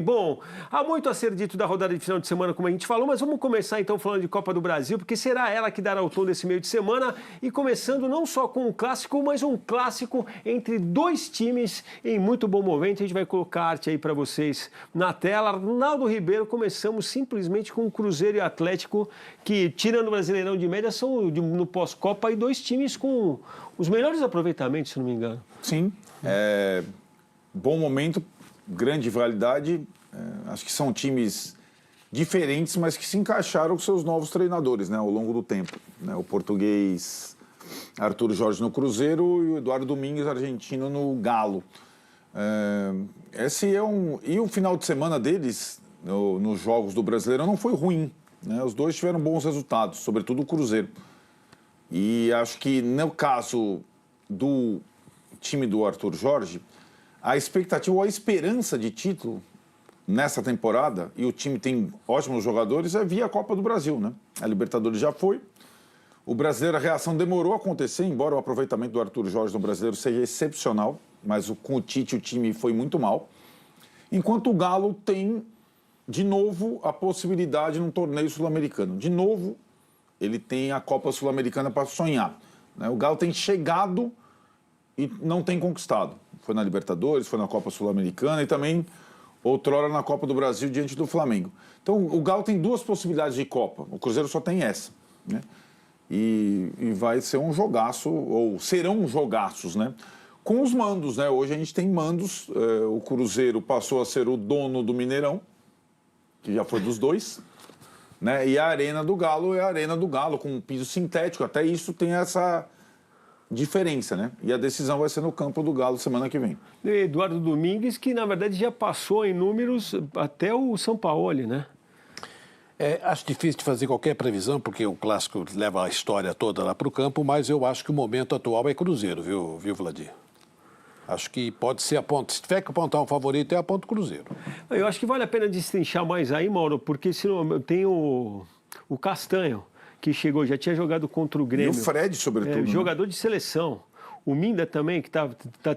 Bom, há muito a ser dito da rodada de final de semana, como a gente falou, mas vamos começar então falando de Copa do Brasil, porque será ela que dará o tom desse meio de semana, e começando não só com um clássico, mas um clássico entre dois times em muito bom momento. A gente vai colocar a arte aí para vocês na tela. Arnaldo Ribeiro, começamos simplesmente com o Cruzeiro e Atlético, que, tirando o Brasileirão de média, são no pós-Copa e dois times com os melhores aproveitamentos, se não me engano. Sim, bom momento, grande rivalidade. Acho que são times diferentes, mas que se encaixaram com seus novos treinadores, né, ao longo do tempo. Né, o português Arthur Jorge no Cruzeiro e o Eduardo Domingues, argentino, no Galo. E o final de semana deles, nos jogos do Brasileirão, não foi ruim. Né, os dois tiveram bons resultados, sobretudo o Cruzeiro. E acho que, no caso do time do Arthur Jorge, a expectativa ou a esperança de título nessa temporada, e o time tem ótimos jogadores, é via Copa do Brasil, né? A Libertadores já foi. O Brasileiro, a reação demorou a acontecer, embora o aproveitamento do Arthur Jorge no Brasileiro seja excepcional, mas com o Tite o time foi muito mal. Enquanto o Galo tem, de novo, a possibilidade num torneio sul-americano. De novo, ele tem a Copa Sul-Americana para sonhar. Né? O Galo tem chegado e não tem conquistado. Foi na Libertadores, foi na Copa Sul-Americana e também outrora na Copa do Brasil diante do Flamengo. Então o Galo tem duas possibilidades de Copa, o Cruzeiro só tem essa. Né? E vai ser um jogaço, ou serão jogaços, né? Com os mandos, né? Hoje a gente tem mandos, o Cruzeiro passou a ser o dono do Mineirão, que já foi dos dois, né? E a Arena do Galo é a Arena do Galo, com um piso sintético, até isso tem essa diferença, né? E a decisão vai ser no campo do Galo semana que vem. Eduardo Domingues, que na verdade já passou em números até o Sampaoli, né? Acho difícil de fazer qualquer previsão, porque o clássico leva a história toda lá para o campo, mas eu acho que o momento atual é Cruzeiro, viu, Vladir? Acho que pode ser a ponta. Se tiver que apontar um favorito, é a ponta Cruzeiro. Eu acho que vale a pena destrinchar mais aí, Mauro, porque se não, tem o Castanho, que chegou, já tinha jogado contra o Grêmio. E o Fred, sobretudo. Né? Jogador de seleção. O Minda também, que tá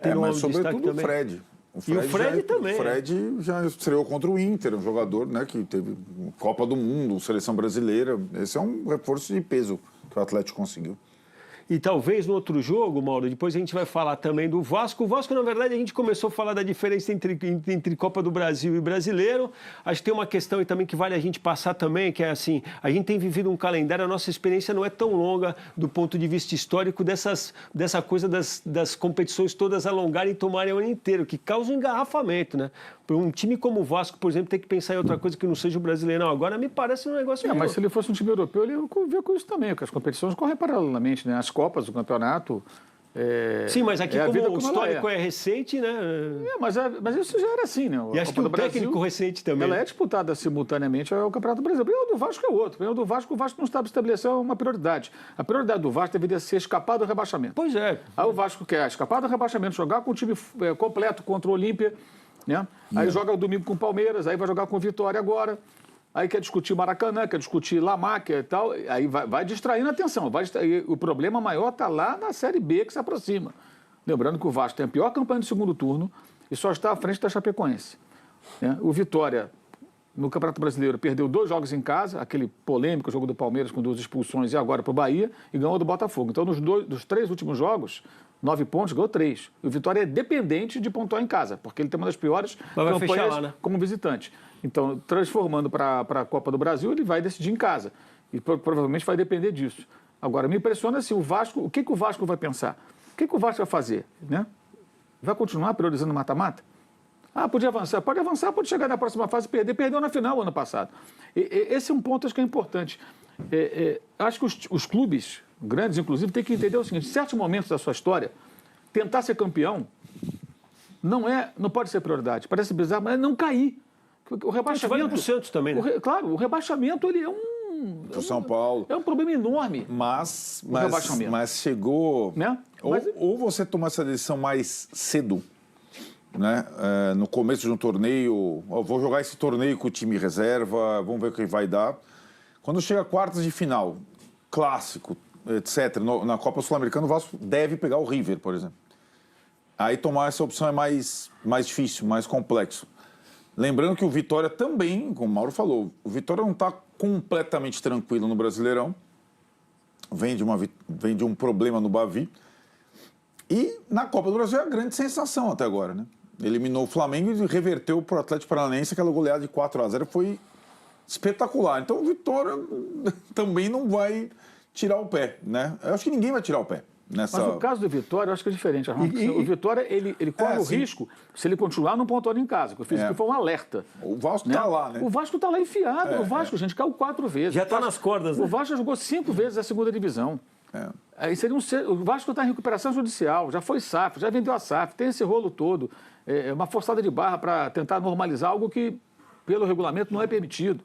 tendo um destaque também. E o Fred também. O Fred já estreou contra o Inter, um jogador, né, que teve Copa do Mundo, seleção brasileira. Esse é um reforço de peso que o Atlético conseguiu. E talvez no outro jogo, Mauro, depois a gente vai falar também do Vasco. O Vasco, na verdade, a gente começou a falar da diferença entre Copa do Brasil e Brasileiro. Acho que tem uma questão aí também que vale a gente passar também, que é assim, a gente tem vivido um calendário, a nossa experiência não é tão longa do ponto de vista histórico dessa coisa das competições todas alongarem e tomarem o ano inteiro, que causa um engarrafamento, né? Um time como o Vasco, por exemplo, tem que pensar em outra coisa que não seja o Brasileirão. Agora me parece um negócio mas se ele fosse um time europeu, ele ia ver com isso também, porque as competições correm paralelamente, né? As Copas, o campeonato... Sim, mas aqui como o histórico é recente, né? Mas isso já era assim, né? E acho que o técnico recente também. Ela é disputada simultaneamente ao Campeonato Brasileiro. O do Vasco é outro. O do Vasco não sabe estabelecer uma prioridade. A prioridade do Vasco deveria ser escapar do rebaixamento. Pois é. Aí o Vasco quer escapar do rebaixamento, jogar com o time completo contra o Olímpia, né? Aí joga o domingo com o Palmeiras, aí vai jogar com o Vitória agora. Aí quer discutir Maracanã, quer discutir La Máquia e tal. Aí vai distraindo a atenção. O problema maior está lá na Série B que se aproxima. Lembrando que o Vasco tem a pior campanha do segundo turno e só está à frente da Chapecoense. Né? O Vitória, no Campeonato Brasileiro, perdeu 2 jogos em casa, aquele polêmico jogo do Palmeiras com 2 expulsões e agora para o Bahia, e ganhou do Botafogo. Então, dos 3 últimos jogos, 9 pontos, ganhou 3. O Vitória é dependente de pontuar em casa, porque ele tem uma das piores campanhas lá, né? Como visitante. Então, transformando para a Copa do Brasil, ele vai decidir em casa. E provavelmente vai depender disso. Agora, me impressiona assim, o Vasco, o que o Vasco vai pensar? O que o Vasco vai fazer? Né? Vai continuar priorizando o mata-mata? Podia avançar. Pode avançar, pode chegar na próxima fase e perder. Perdeu na final ano passado. Esse é um ponto acho que é importante. Acho que os clubes, grandes inclusive, têm que entender o seguinte: em certos momentos da sua história, tentar ser campeão não pode ser prioridade. Parece bizarro, mas é não cair. O rebaixamento... Vale pro Santos também, né? Claro, o rebaixamento ele é Pro São Paulo. É um problema enorme. Mas chegou... Né? Ou você toma essa decisão mais cedo, né? No começo de um torneio, vou jogar esse torneio com o time reserva, vamos ver o que vai dar. Quando chega quartas de final, clássico, etc., na Copa Sul-Americana, o Vasco deve pegar o River, por exemplo. Aí tomar essa opção é mais difícil, mais complexo. Lembrando que o Vitória também, como o Mauro falou, o Vitória não está completamente tranquilo no Brasileirão. Vem de um problema no Bavi. E na Copa do Brasil é a grande sensação até agora, né? Eliminou o Flamengo e reverteu para o Atlético Paranaense. Aquela goleada de 4-0 foi espetacular. Então o Vitória também não vai tirar o pé, né? Eu acho que ninguém vai tirar o pé. Mas o caso do Vitória, eu acho que é diferente. O Vitória, ele corre o risco se ele continuar não pontuando em casa. Que eu fiz aqui foi um alerta. O Vasco está lá, né? O Vasco está lá enfiado. O Vasco, gente, caiu 4 vezes. Já está nas cordas, né? O Vasco já jogou 5 vezes a segunda divisão. Aí seria o Vasco está em recuperação judicial, já foi SAF, já vendeu a SAF, tem esse rolo todo. É uma forçada de barra para tentar normalizar algo que, pelo regulamento, não é permitido.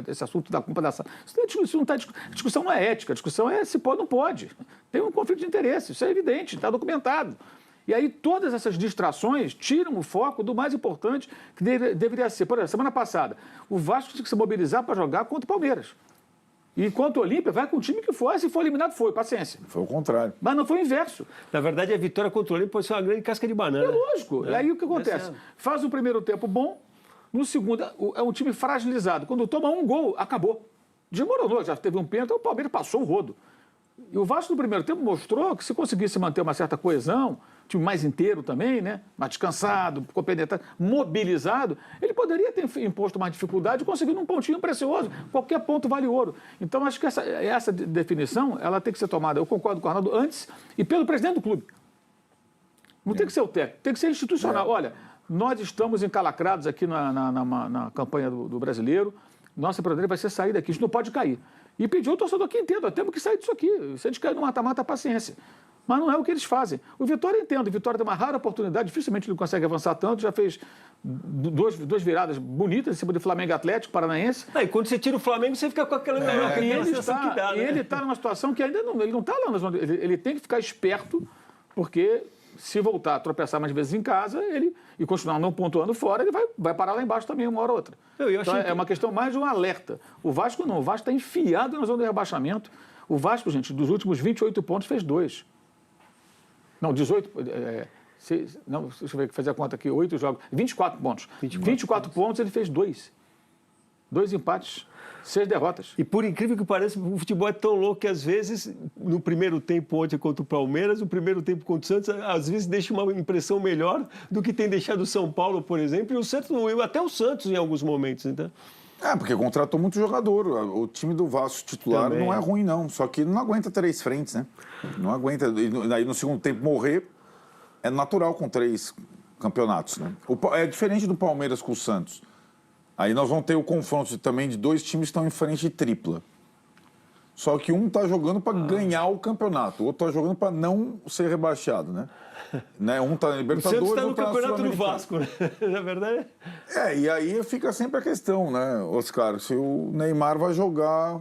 Esse assunto da culpa da SAF. A discussão não é ética, a discussão é se pode ou não pode. Tem um conflito de interesse, isso é evidente, está documentado. E aí todas essas distrações tiram o foco do mais importante que deveria ser. Por exemplo, semana passada, o Vasco tinha que se mobilizar para jogar contra o Palmeiras. E quanto ao Olímpia, vai com o time que for. Se for eliminado, foi. Paciência. Foi o contrário. Mas não foi o inverso. Na verdade, a vitória contra o Olímpia pode ser uma grande casca de banana. É lógico. E aí o que acontece? Faz o primeiro tempo bom, no segundo é um time fragilizado. Quando toma um gol, acabou. Desmoronou, já teve um pênalti, o Palmeiras passou o rodo. E o Vasco no primeiro tempo mostrou que se conseguisse manter uma certa coesão, time mais inteiro também, né? Mais descansado, compenetrado, mobilizado, ele poderia ter imposto mais dificuldade e conseguido um pontinho precioso. Qualquer ponto vale ouro. Então, acho que essa definição ela tem que ser tomada, eu concordo com o Arnaldo, antes e pelo presidente do clube. Não tem que ser o técnico, tem que ser institucional. Olha, nós estamos encalacrados aqui na campanha do Brasileiro, nossa prioridade vai ser sair daqui, isso não pode cair. E pediu o torcedor que entenda, temos que sair disso aqui. Se a gente cair no mata-mata, paciência. Mas não é o que eles fazem. O Vitória entende, o Vitória tem uma rara oportunidade, dificilmente ele consegue avançar tanto, já fez duas viradas bonitas em cima do Flamengo Atlético Paranaense. E quando você tira o Flamengo, você fica com aquela sensação que dá, né? E ele está numa situação que ainda não, ele não está lá na zona, ele tem que ficar esperto, porque se voltar a tropeçar mais vezes em casa, e continuar não pontuando fora, ele vai parar lá embaixo também, uma hora ou outra. Então, é uma questão mais de um alerta. O Vasco não, o Vasco está enfiado na zona de rebaixamento. O Vasco, gente, dos últimos 28 pontos, fez 2. Não, 18... não, deixa eu ver, fazer a conta aqui, 8 jogos, 24 pontos. 24 pontos, ele fez 2. 2 empates, 6 derrotas. E por incrível que pareça, o futebol é tão louco que às vezes, no primeiro tempo ontem contra o Palmeiras, no primeiro tempo contra o Santos, às vezes deixa uma impressão melhor do que tem deixado o São Paulo, por exemplo, e o Santos, até o Santos em alguns momentos, então. Porque contratou muito jogador. O time do Vasco titular também não é ruim, não. Só que não aguenta 3 frentes, né? Não aguenta. E aí no segundo tempo morrer é natural com 3 campeonatos, né? É diferente do Palmeiras com o Santos. Aí nós vamos ter o confronto também de 2 times que estão em frente de tripla. Só que um está jogando para ganhar o campeonato, o outro está jogando para não ser rebaixado, né? Um está na Libertadores, o Santos está no campeonato do Sul-Americana. Vasco, né? Na verdade. E aí fica sempre a questão, né, Oscar? Se o Neymar vai jogar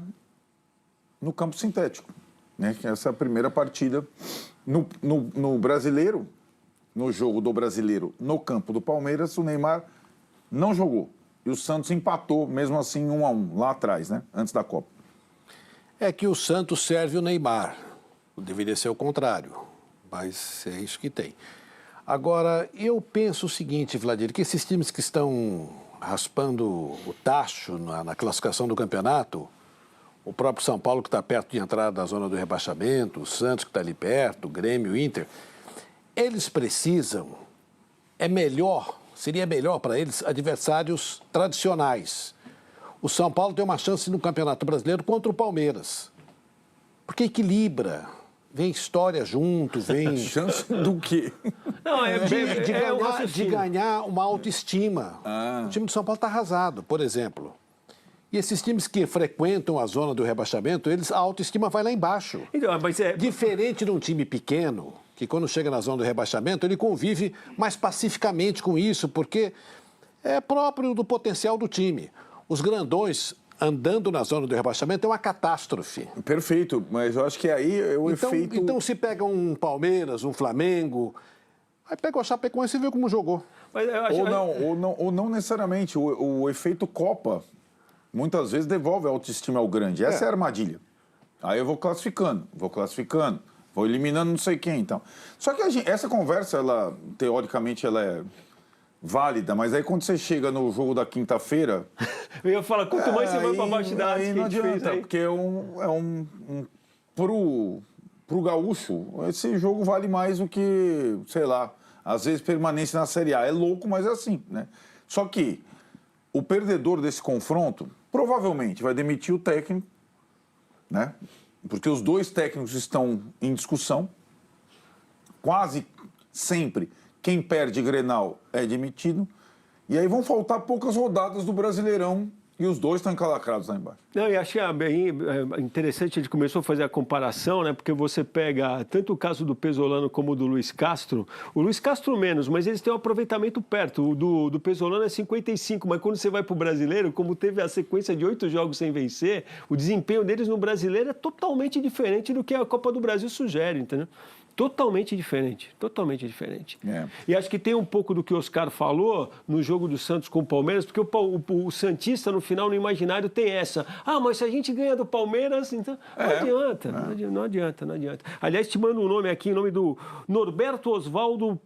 no campo sintético, né? Que essa é a primeira partida no Brasileiro, no jogo do Brasileiro, no campo do Palmeiras, o Neymar não jogou. E o Santos empatou, mesmo assim, 1-1, lá atrás, né? Antes da Copa. É que o Santos serve o Neymar. Deveria ser o contrário, mas é isso que tem. Agora, eu penso o seguinte, Vladimir, que esses times que estão raspando o tacho na classificação do campeonato, o próprio São Paulo que está perto de entrar na zona do rebaixamento, o Santos que está ali perto, o Grêmio, o Inter, eles precisam, seria melhor para eles adversários tradicionais. O São Paulo tem uma chance no Campeonato Brasileiro contra o Palmeiras, porque equilibra. Vem história junto, vem... Chance do quê? Não, de ganhar uma autoestima. O time do São Paulo está arrasado, por exemplo. E esses times que frequentam a zona do rebaixamento, a autoestima vai lá embaixo. Então, mas Diferente de um time pequeno, que quando chega na zona do rebaixamento, ele convive mais pacificamente com isso, porque é próprio do potencial do time. Os grandões andando na zona do rebaixamento é uma catástrofe. Perfeito, mas eu acho que aí é o efeito... Então, se pega um Palmeiras, um Flamengo, aí pega o Chapecoense e vê como jogou. Mas eu acho... ou não necessariamente. O efeito Copa, muitas vezes, devolve a autoestima ao grande. Essa é a armadilha. Aí eu vou classificando, vou eliminando não sei quem, então. Só que essa conversa, teoricamente, ela é válida, mas aí quando você chega no jogo da quinta-feira... Eu ia falar, quanto mais você vai para baixo da aí área que não a gente fez adianta, aí. porque pro gaúcho, esse jogo vale mais do que, sei lá, às vezes permanência na Série A. É louco, mas é assim, né? Só que o perdedor desse confronto provavelmente vai demitir o técnico, né? Porque os dois técnicos estão em discussão. Quase sempre quem perde Grenal é demitido. E aí vão faltar poucas rodadas do Brasileirão e os dois estão encalacrados lá embaixo. Não, e achei bem interessante, a gente começou a fazer a comparação, né? Porque você pega tanto o caso do Pesolano como o do Luiz Castro. O Luiz Castro menos, mas eles têm um aproveitamento perto. O do Pesolano é 55, mas quando você vai para o Brasileiro, como teve a sequência de 8 jogos sem vencer, o desempenho deles no Brasileiro é totalmente diferente do que a Copa do Brasil sugere, entendeu? Totalmente diferente, totalmente diferente. É. E acho que tem um pouco do que o Oscar falou no jogo do Santos com o Palmeiras, porque o Santista, no final, no imaginário, tem essa. Ah, mas se a gente ganha do Palmeiras, então... Não adianta, não adianta, não adianta. Aliás, te mando um nome aqui, em nome do Norberto Osvaldo